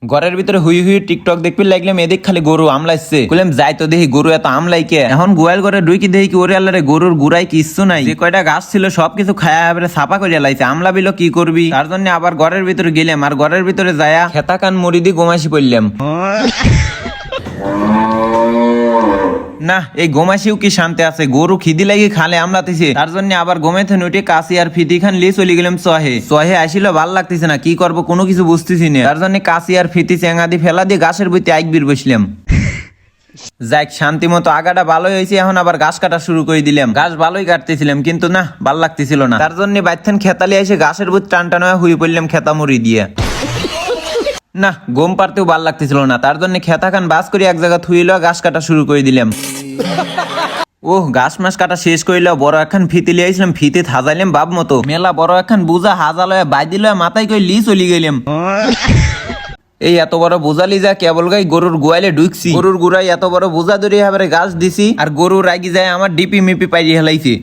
ঘরের ভিতরে হুই হুই টিকটক দেখবি লাগলাম, এদিক খালি গরু আমলাইছে। কইলাম যাই তো দেখি গরু এত আমলাই কে। এখন গোয়াল ঘরে ডুইকি দেখি কি ওরে আল্লাহরে গরুর গুড়াই কিচ্ছু নাই, যে কয়টা গাছ ছিল সবকিছু খায়া এবারে সাফা করে লাইছে। আমলা বিলো কি করবি, তার জন্য আবার ঘরের ভিতরে গেলাম, আর ঘরের ভিতরে যায়া খেতা কান মুড়ি দিয়ে গোমাসি পড়লাম। না, এই গোমাসিও কি শান্তি আছে, গরু খিদি লাগি খালে আমলাতেছে, তার জন্য আবার গোমেতে নুটে কাশি আর ফিতি খান লিয়ে চলে গেলাম চহে আসিল ভাল লাগতেছে না, কি করবো কোনো কিছু বুঝতেছি না, তার জন্য কাশি আর ফিতি চেঙ্গা দিয়ে ফেলা দিয়ে গাছের বইতে আইকবির বসলাম। যাক শান্তি মতো আগাটা ভালোই হয়েছে, এখন আবার ঘাস কাটা শুরু করে দিলাম। ঘাস ভালোই কাটতেছিলাম কিন্তু না ভাল লাগতেছিল না, তার জন্য বাইথান খেতালি এসে ঘাসের বুত টান টান হয়ে হুই পড়লাম খেতা মুড়ি দিয়ে। না গম পারতেও ভাল লাগতেছিল না, তার জন্য খেতা খান বাস করে এক জায়গা থুইল, ঘাস কাটা শুরু করে দিলাম। ওহ ঘাস মাস কাটা শেষ করিল, বড় একখান ফিতে লিয়েছিলাম, ফিতে হাজাইলাম বাপ মতো, মেলা বড় একখান বুঝা হাজালয়া বাই দিল, মাথায় কই লি চলি গেলাম। এই এত বড় বোঝালি যা কেবল গাই গরুর গোয়ালে ঢুকছি, গরুর গুড়াই এত বড় বোঝা ধরে এবারে গাছ দিছি, আর গরু রাগি যায় আমার ডিপি মিপি পাইরি হেলাইছে।